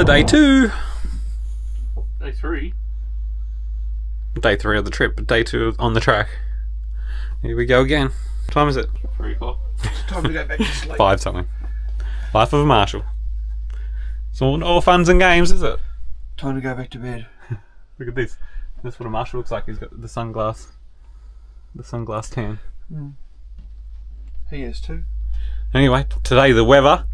Day 2. Day 3? Day 3 of the trip, but Day 2 on the track. Here we go again. What time is it? 3 o'clock. It's time to go back to sleep. 5 something. Life of a Marshal. It's all funs and games, is it? Time to go back to bed. Look at this. That's what a Marshal looks like. He's got the sunglass tan. He has too. Anyway, today the weather,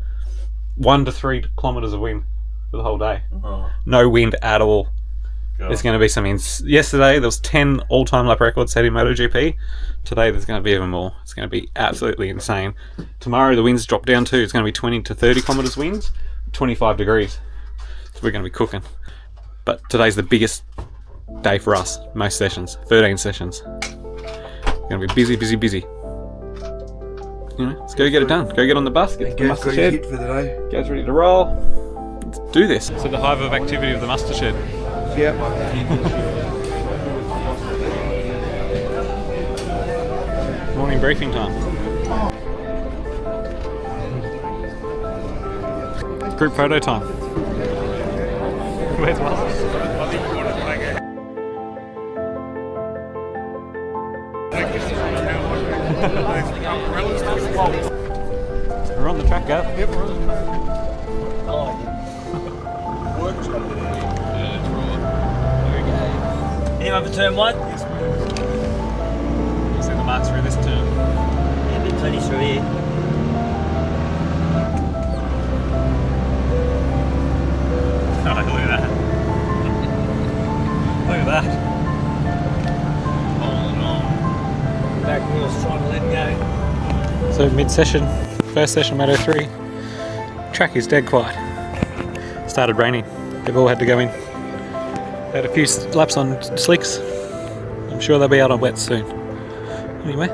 1 to 3 kilometres of wind for the whole day. Oh, No wind at all. God. There's going to be some yesterday there was 10 all-time lap records set in MotoGP. Today there's going to be even more. It's going to be absolutely insane. Tomorrow the winds drop down too. It's going to be 20 to 30 kilometres winds, 25 degrees. So we're going to be cooking. But today's the biggest day for us. Most sessions, 13 sessions. We're going to be busy, busy, busy. You know, let's go get it done. Go get on the bus, get the Gaz mustard got his shed. hit for the day. Gaz ready to roll. Let's do this. So the hive of activity of the mustard shed. Yep. Morning briefing time. Group photo time. Where's mustard? We're on the track, Gav. Yep, we're on the track. Anyone for turn 1? Yes, we'll see the marks through this turn. Yeah, a bit plenty through here. Oh, look at that. Look at that. Back wheels trying to let go. So mid-session, first session Moto 3. Track is dead quiet. Started raining. They've all had to go in. Had a few laps on slicks. I'm sure they'll be out on wet soon. Anyway,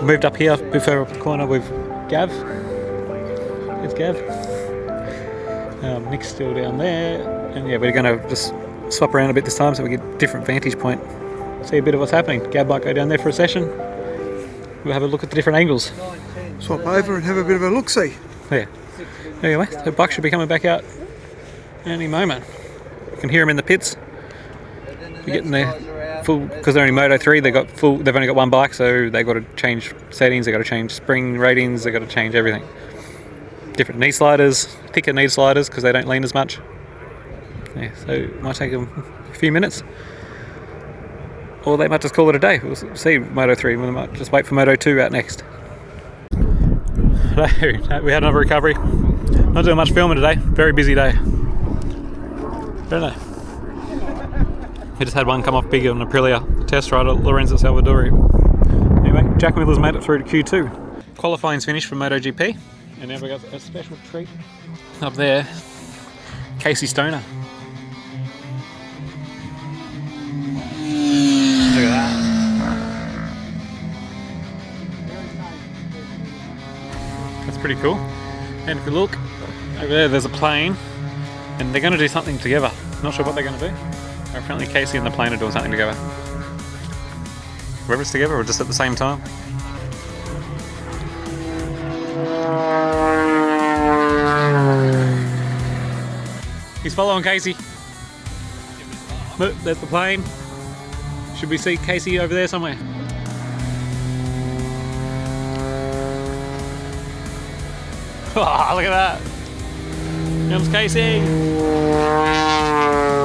moved up here before the corner with Gav. There's Gav. Nick's still down there. And yeah, we're going to just swap around a bit this time so we get a different vantage point. See a bit of what's happening. Gav might go down there for a session. We'll have a look at the different angles. Swap over and have a bit of a look-see. Yeah. Anyway, the bike should be coming back out any moment. You can hear them in the pits. You're getting there full because they're only Moto 3. They've only got one bike, so they've got to change settings. They've got to change spring ratings. They've got to change everything. Different knee sliders, thicker knee sliders because they don't lean as much. Yeah, so it might take them a few minutes. Or they might just call it a day. We'll see Moto 3. We might just wait for Moto 2 out next. We had another recovery. Not doing much filming today. Very busy day. Don't know. We just had one come off big on Aprilia. Test rider Lorenzo Salvadori. Anyway, Jack Miller's made it through to Q2. Qualifying's finished for MotoGP. And now we've got a special treat up there. Casey Stoner. Look at that. That's pretty cool. And if you look over there, there's a plane, and they're going to do something together. Not sure what they're going to do. Apparently Casey and the plane are doing something together. Whether it's together or just at the same time. He's following Casey. Look, there's the plane. Should we see Casey over there somewhere? Oh, look at that. Here comes Casey.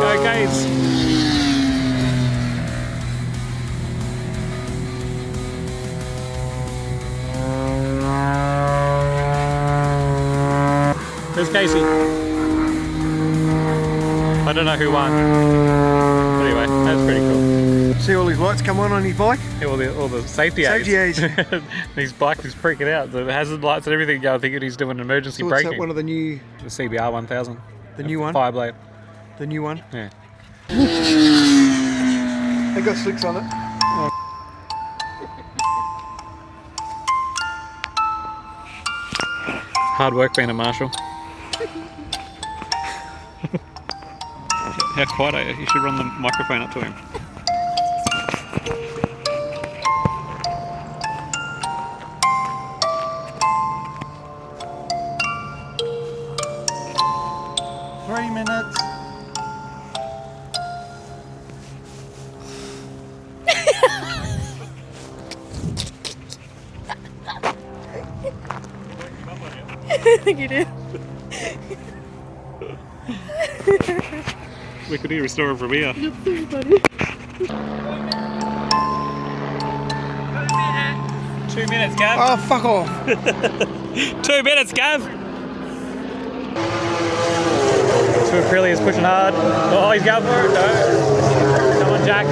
Go, Case. There's Casey. I don't know who won. Anyway, that's pretty cool. See all his lights come on his bike? Yeah, all the safety aids. His bike is freaking out. The hazard lights and everything go. I think he's doing emergency So braking. that one of the new... The CBR 1000. The new one? Fireblade. The new one? Yeah. They got slicks on it. Hard work being a marshal. How quiet are you? You should run the microphone up to him. I think you did. We could restore him from here. That's so funny. 2 minutes, Gav. Oh, fuck off. 2 minutes, Gav. Two Aprilia's pushing hard. Oh, he's going for it. No. Come on, Jack.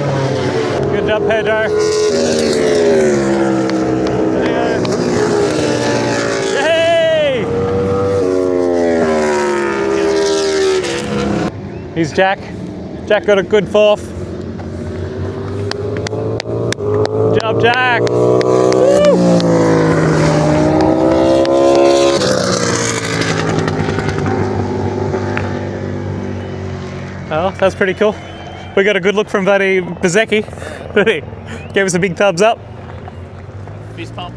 Good job, Pedro. Yay! Here's Jack. Jack got a good fourth. Good job, Jack. Oh, that's pretty cool. We got a good look from Buddy Bezecchi. Gave us a big thumbs up. Fist pump.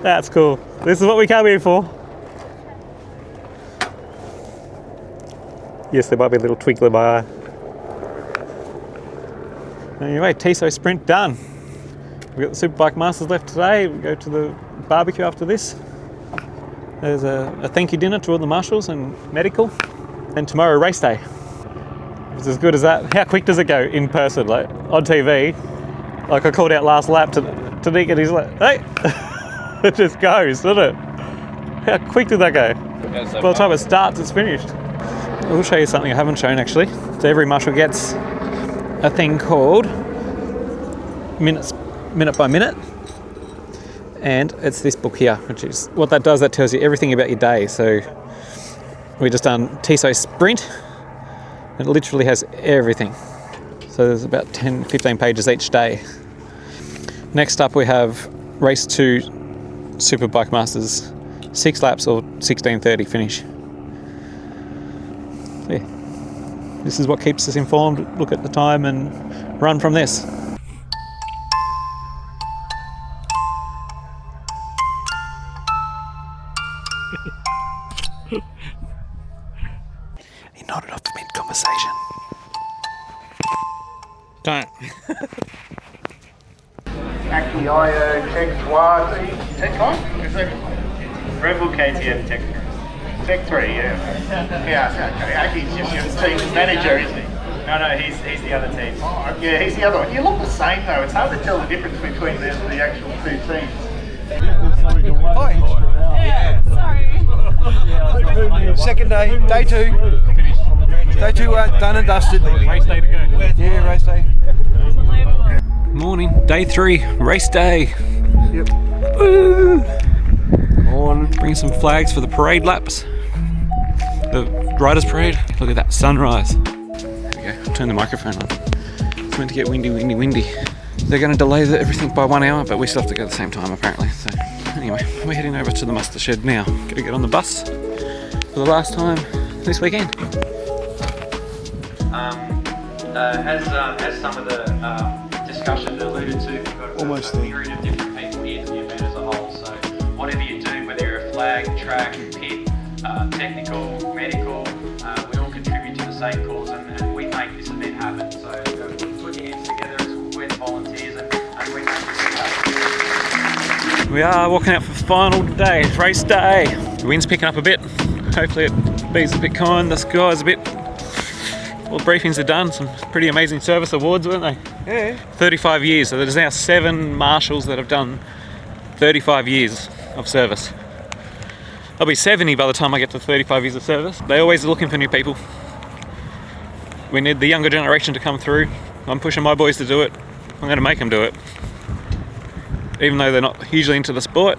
That's cool. This is what we came here for. Yes, there might be a little twinkle in my eye. Anyway, TISO sprint done. We've got the Superbike Masters left today. We go to the barbecue after this. There's a thank you dinner to all the marshals and medical, and tomorrow race day. It's as good as that. How quick does it go in person? Like on TV, like I called out last lap to Nick and he's like, hey, it just goes, doesn't it? How quick did that go? By the time it starts, it's finished. I'll show you something I haven't shown actually. So every marshal gets a thing called minute by minute. And it's this book here, which is what that does, that tells you everything about your day. So we just done TISO sprint, and it literally has everything. So there's about 10-15 pages each day. Next up we have race 2 Superbike Masters, 6 laps or 16:30 finish. So yeah, this is what keeps us informed. Look at the time and run from this. He nodded off mid-conversation. Don't. Acquio, Tech 3. Tech 1? Red Bull KTM Tech 3. Tech 3, yeah. Yeah, okay. Aki's just your team manager, isn't he? No, he's the other team. Oh, yeah, he's the other one. You look the same though. It's hard to tell the difference between the actual two teams. Hi. Yeah, sorry. Second day, day 2. Day 2 done and dusted. Race day to go. Yeah, race day. Morning, day 3, race day. Yep. Woo! Bring some flags for the parade laps. The riders parade. Look at that sunrise. There we go, I'll turn the microphone on. It's meant to get windy. They're going to delay everything by 1 hour, but we still have to go at the same time apparently. So anyway, we're heading over to the muster shed now. Gotta get on the bus for the last time this weekend. As some of the discussion alluded to, we've got Almost a there. myriad of different people here to the event as a whole. So whatever you do, whether you're a flag, track, pit, technical, medical, we all contribute to the same cause, and we make this event happen. So put your hands together as we're volunteers, and we make this happen. We are walking out for the final day, race day. The wind's picking up a bit. Hopefully it beats a bit kind, the sky's a bit... All the briefings are done, some pretty amazing service awards, weren't they? Yeah. 35 years, so there's now 7 marshals that have done 35 years of service. I'll be 70 by the time I get to 35 years of service. They always are looking for new people. We need the younger generation to come through. I'm pushing my boys to do it. I'm going to make them do it. Even though they're not hugely into the sport,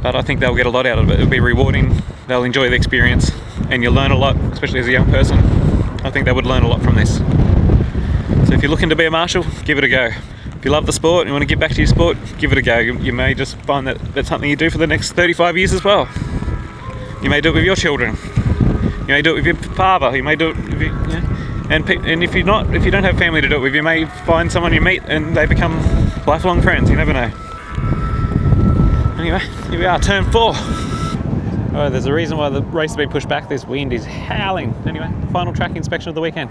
but I think they'll get a lot out of it. It'll be rewarding, they'll enjoy the experience, and you'll learn a lot, especially as a young person. I think they would learn a lot from this. So if you're looking to be a marshal, give it a go. If you love the sport and you want to give back to your sport, give it a go. You may just find that that's something you do for the next 35 years as well. You may do it with your children. You may do it with your father. You may do it with your, and if you don't have family to do it with, you may find someone you meet and they become lifelong friends. You never know. Anyway, here we are, turn 4. Oh, there's a reason why the race has been pushed back. This wind is howling. Anyway, final track inspection of the weekend.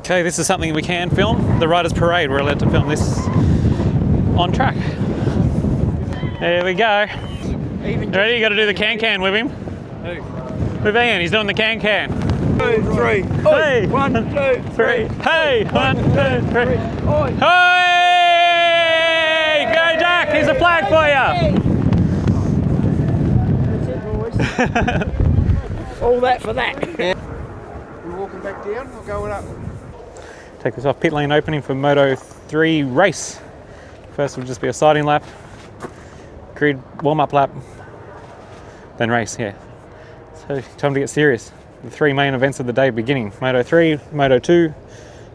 Okay, this is something we can film. The Riders Parade, we're allowed to film this on track. There we go. Ready? You got to do the can-can with him. With Ian, he's doing the can-can. 2, 3. Hey! 1, 2, 3. Hey! 1, 2, 3. Hey! Go, Jack! Here's a flag for you. All that for that. We're walking back down or going up? Take this off. Pit lane opening for Moto 3 race. First will just be a siding lap, grid warm-up lap, then race. Yeah. So time to get serious. The 3 main events of the day beginning: Moto 3, Moto 2,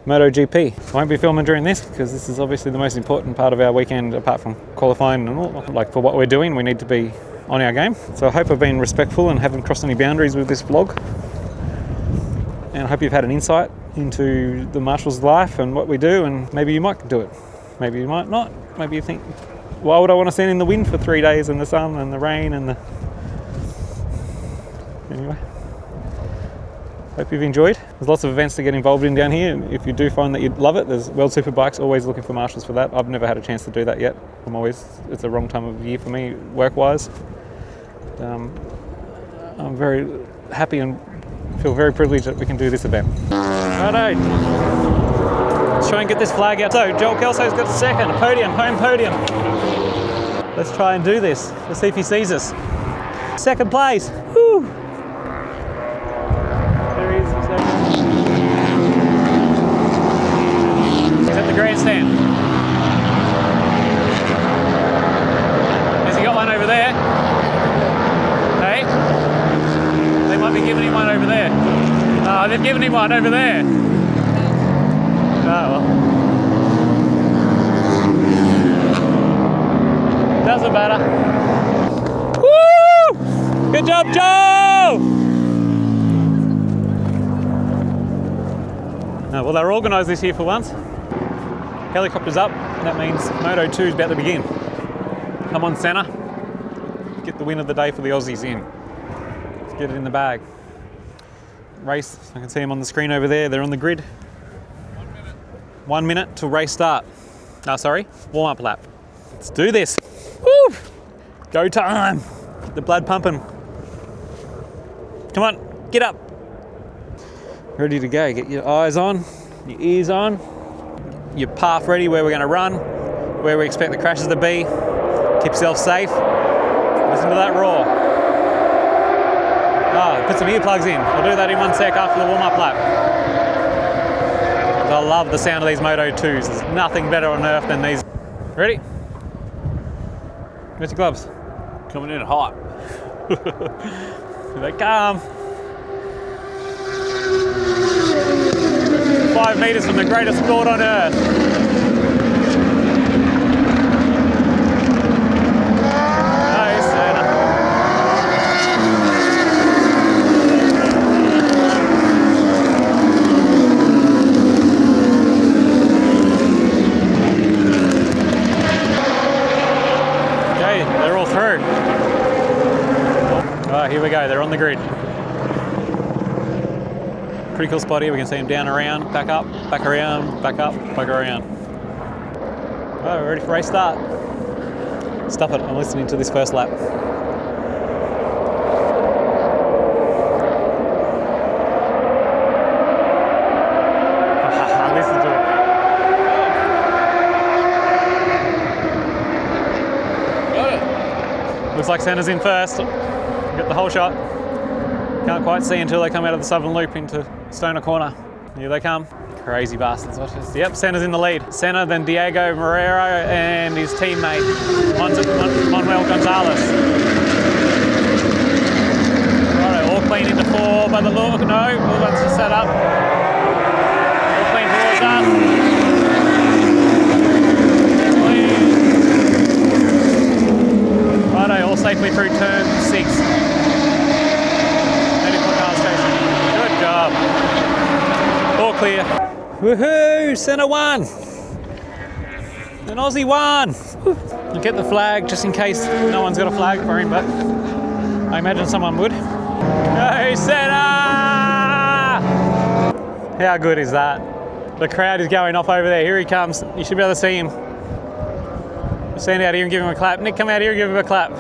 MotoGP. I won't be filming during this because this is obviously the most important part of our weekend, apart from qualifying and all. Like, for what we're doing, we need to be on our game. So I hope I've been respectful and haven't crossed any boundaries with this vlog. And I hope you've had an insight into the Marshal's life and what we do, and maybe you might do it. Maybe you might not. Maybe you think, why would I want to stand in the wind for 3 days and the sun and the rain and the... Anyway. Hope you've enjoyed. There's lots of events to get involved in down here, and if you do find that you love it, there's World Superbikes, always looking for Marshals for that. I've never had a chance to do that yet. It's the wrong time of year for me, work-wise. I'm very happy and feel very privileged that we can do this event. Righto. Let's try and get this flag out. So, Joel Kelso's got second, podium, home podium. Let's try and do this. Let's see if he sees us. Second place. Woo! There he is. He's at the grandstand. Has he got one over there? Hey? They might be giving him one over there. Oh, they've given him one over there. Oh well. Doesn't matter. Woo! Good job, Joe! Oh, well, they're organised this year for once. Helicopter's up. That means Moto 2 is about to begin. Come on, Senna. Get the win of the day for the Aussies in. Let's get it in the bag. Race, I can see them on the screen over there. They're on the grid. 1 minute till race start. Oh, sorry, warm-up lap. Let's do this. Woo! Go time. Get the blood pumping. Come on, get up. Ready to go. Get your eyes on, your ears on, your path ready where we're going to run, where we expect the crashes to be. Keep yourself safe. Listen to that roar. Oh, put some earplugs in. We'll do that in 1 sec after the warm-up lap. I love the sound of these Moto 2s. There's nothing better on earth than these. Ready? Where's your gloves? Coming in hot. Here they come. 5 metres from the greatest sport on earth. Nice, Anna. Okay, they're all through. Oh, here we go, they're on the grid. Pretty cool spot here, we can see them down, around, back up, back around, back up, back around. Oh, we're ready for race start. Stop it, I'm listening to this first lap. Listen to it. Looks like Senna's in first. Get the whole shot. Can't quite see until they come out of the southern loop into Stoner Corner. Here they come. Crazy bastards. Watch this. Yep, Senna's in the lead. Senna, then Diego Moreira and his teammate Manuel Gonzalez. Alright, all clean into 4 by the look. No, all ones are set up. All clean towards us. Clean. Righto, all safely through turn 6. Good job. All clear. Woohoo! Senna won! An Aussie won! I'll get the flag just in case no one's got a flag for him, but I imagine someone would. Go Senna! How good is that? The crowd is going off over there. Here he comes. You should be able to see him. Stand out here and give him a clap. Nick, come out here and give him a clap.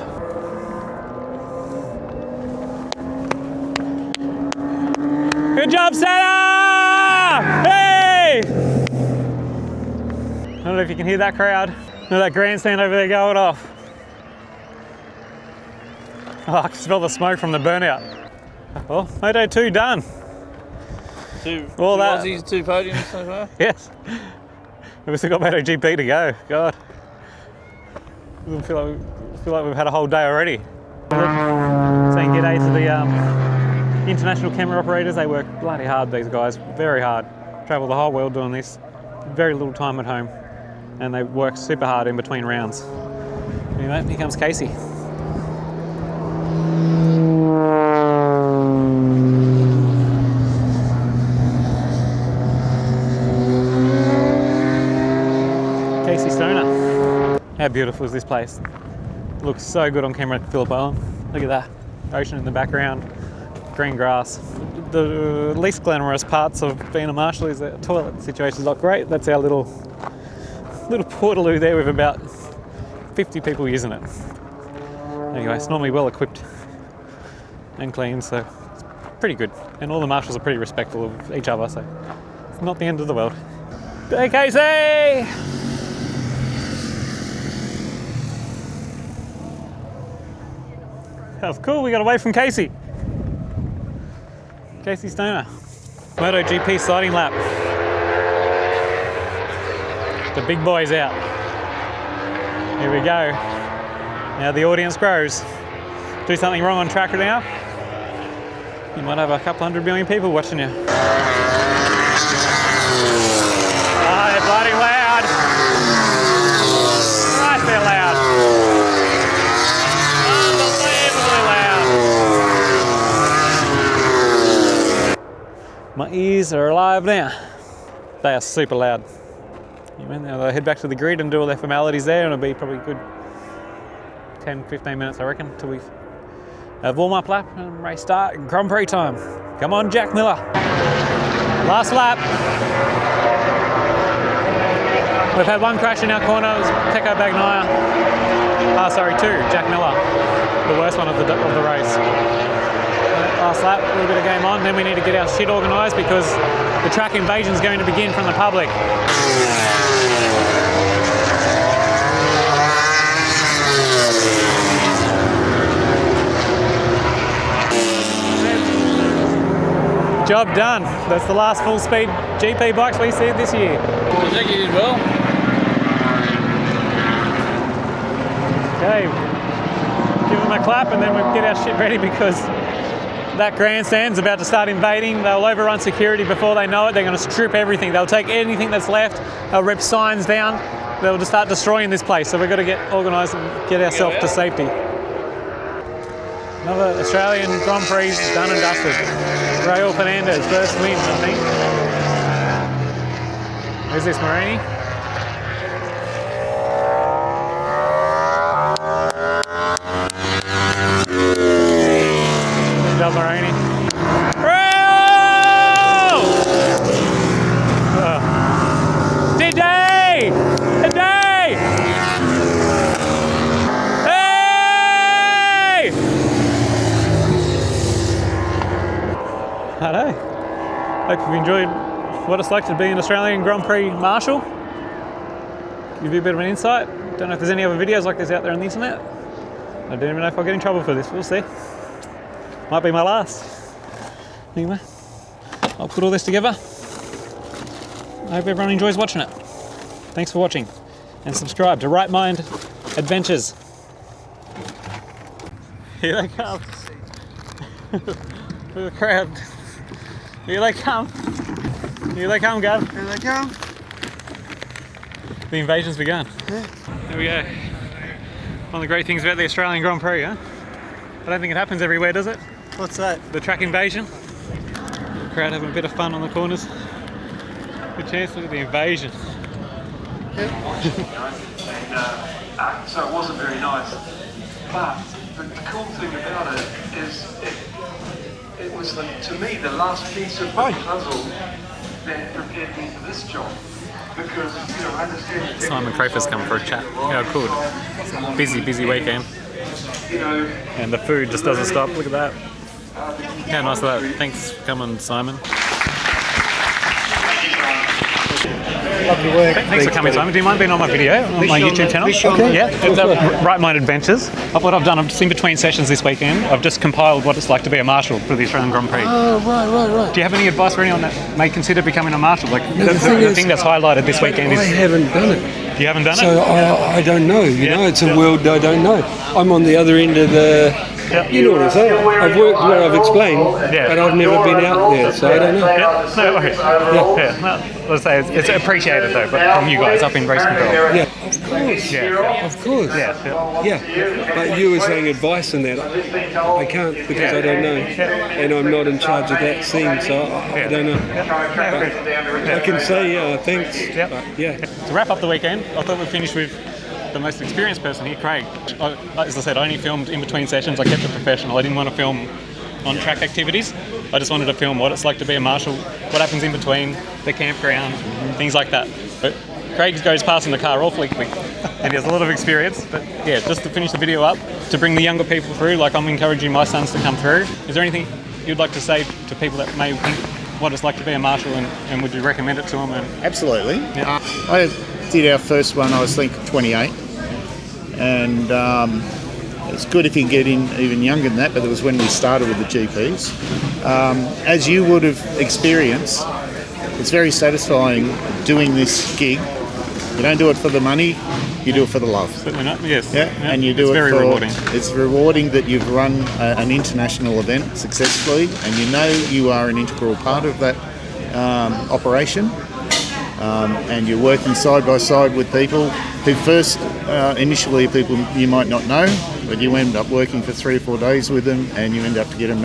Good job, Santa! Hey! I don't know if you can hear that crowd. Look at that grandstand over there going off. Oh, I can smell the smoke from the burnout. Well, Moto 2 done. Two that. Aussies, 2 podiums so far. Yes. We've still got MotoGP to go. God. I feel like we've had a whole day already. Saying g'day to the international camera operators. They work bloody hard, these guys. Very hard. Travel the whole world doing this. Very little time at home. And they work super hard in between rounds. Anyway, here comes Casey. How beautiful is this place? It looks so good on camera at Phillip Island. Look at that. Ocean in the background, green grass. The least glamorous parts of being a marshal is the toilet situation's not great. That's our little portaloo there with about 50 people using it. Anyway, it's normally well equipped and clean, so it's pretty good. And all the marshals are pretty respectful of each other, so it's not the end of the world. Hey, Casey! That was cool, we got away from Casey. Casey Stoner. MotoGP sighting lap. The big boy's out. Here we go. Now the audience grows. Do something wrong on track now, you might have a couple 100 million people watching you. Oh, they're bloody loud. Right, they're loud. My ears are alive now. They are super loud. Now they'll head back to the grid and do all their formalities there, and it'll be probably a good 10-15 minutes, I reckon, till we have warm-up lap and race start and Grand Prix time. Come on, Jack Miller. Last lap. We've had one crash in our corner. It was Pecco Bagnaia. Two. Jack Miller, the worst one of the race. Last lap, a little bit of game on, then we need to get our shit organised because the track invasion is going to begin from the public. Job done. That's the last full speed GP bikes we see this year. I think you did well. Okay, give them a clap and then we'll get our shit ready because that grandstand's about to start invading. They'll overrun security before they know it. They're going to strip everything. They'll take anything that's left. They'll rip signs down. They'll just start destroying this place. So we've got to get organised and get ourselves to safety. Another Australian Grand Prix done and dusted. Raul Fernandez, first win, I think. Who's this, Marini? Del Marini. Today! Hey! Hello. Hope you've enjoyed what it's like to be an Australian Grand Prix Marshal. Give you a bit of an insight. Don't know if there's any other videos like this out there on the internet. I don't even know if I'll get in trouble for this. We'll see. Might be my last. Anyway, I'll put all this together. I hope everyone enjoys watching it. Thanks for watching. And subscribe to Right Mind Adventures. Here they come. Look at the crowd. Here they come. Here they come, Gav. Here they come. The invasion's begun. Yeah. There we go. One of the great things about the Australian Grand Prix, huh? I don't think it happens everywhere, does it? What's that? The track invasion. The crowd having a bit of fun on the corners. Good chance to look at the invasion. Yep. So it wasn't very nice. But the cool thing about it is it was, to me, the last piece of the puzzle that prepared me for this job. Because, you know, I understand... Simon Crafer's come for a chat. How cool. It's a busy weekend. You know... And the food just doesn't stop. Look at that. How nice is that? Thanks for coming, Simon. Lovely work. Thanks for coming, Simon. Do you mind being on my video on my YouTube channel? Okay. Yeah, it's Right Mind Adventures. What I've done, I'm just in between sessions this weekend. I've just compiled what it's like to be a marshal for the Australian Grand Prix. Oh, right. Do you have any advice for anyone that may consider becoming a marshal? Like No, the thing that's highlighted this weekend I is haven't done it. you haven't done So it. I don't know, you Yeah, know, it's a yeah. world I don't know. I'm on the other end of the, you know what I'm saying? I've worked where I've explained, Yeah. but I've never been out there, so I don't know. Yeah, no worries. Yeah. No, let's say it's appreciated though, but from you guys up in race control. Yeah, of course. Yeah. Of course. Yeah, but you were saying advice in that. I can't because I don't know. And I'm not in charge of that scene, so I don't know. I can say thanks. Yep. But yeah. To wrap up the weekend, I thought we'd finish with the most experienced person here, Craig. As I said, I only filmed in between sessions. I kept it professional. I didn't want to film on track activities. I just wanted to film what it's like to be a marshal, what happens in between, the campground, things like that. But Craig goes past in the car awfully quick, and he has a lot of experience. But yeah, just to finish the video up, to bring the younger people through, like I'm encouraging my sons to come through. Is there anything you'd like to say to people that may think what it's like to be a marshal, and would you recommend it to them? Absolutely. Yeah. I did our first one, I was think 28, and it's good if you can get in even younger than that, but it was when we started with the GPs. As you would have experienced, it's very satisfying doing this gig. You don't do it for the money, you do it for the love. Certainly not. Yes. Yeah, and you do it's it very for, rewarding. It's rewarding that you've run an international event successfully, and you know you are an integral part of that operation. And you're working side by side with people who first, initially people you might not know, but you end up working for 3 or 4 days with them, and you end up to get to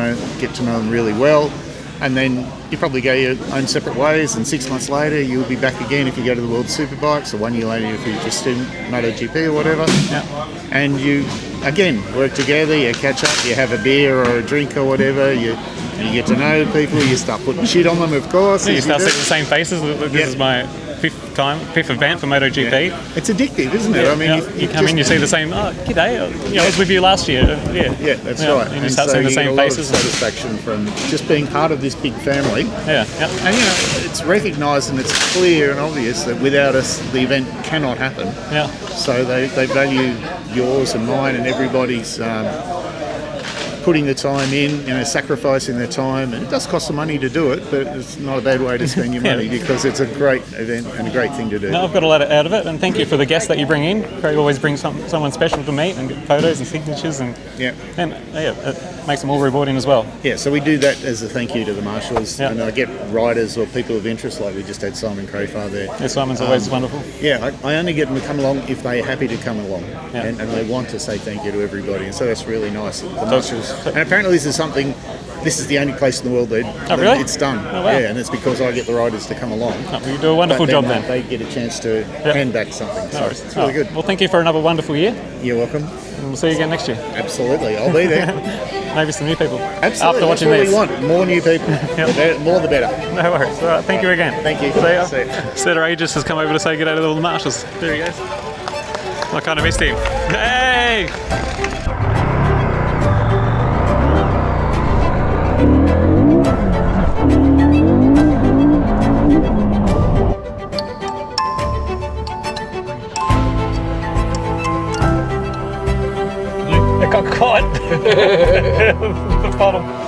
know them really well. And then you probably go your own separate ways, and 6 months later you'll be back again if you go to the World Superbikes, or 1 year later if you're just in MotoGP or whatever. Yeah. And you, again, work together, you catch up, you have a beer or a drink or whatever, you get to know people, you start putting shit on them, of course. You start seeing the same faces. This is my fifth event for MotoGP. Yeah. It's addictive, isn't it? I mean, you come in, you see the same. Oh, g'day! I was with you last year. Yeah, that's right. And you start seeing the same faces. Of satisfaction from just being part of this big family. Yeah. And it's recognised and it's clear and obvious that without us, the event cannot happen. Yeah. So they value yours and mine and everybody's. Putting the time in, sacrificing their time, and it does cost some money to do it, but it's not a bad way to spend your money because it's a great event and a great thing to do. No, I've got a lot out of it, and thank you for the guests that you bring in. Craig always brings someone special to meet and get photos and signatures, and it makes them all rewarding as well. Yeah, so we do that as a thank you to the marshals, Yeah. and I get riders or people of interest, like we just had Simon Crafar there. Yeah, Simon's always wonderful. Yeah, I only get them to come along if they're happy to come along, Yeah. and they want to say thank you to everybody, and so that's really nice. The marshals, and apparently this is the only place in the world that really? it's done. Oh, wow. Yeah, and it's because I get the riders to come along. Oh, you do a wonderful But job then. then. They get a chance to hand back something. So worries. it's really good. Well, thank you for another wonderful year, You're welcome. and we'll see you again next year. Absolutely, I'll be there. Maybe some new people. Absolutely, After watching that's these. what we want. More new people. The more the better. No worries. All right, thank you again. Thank you. See ya. See ya. Setter Aegis has come over to say good day to all the marshals. There he goes. I kind of missed him. Hey! It got caught. The bottom.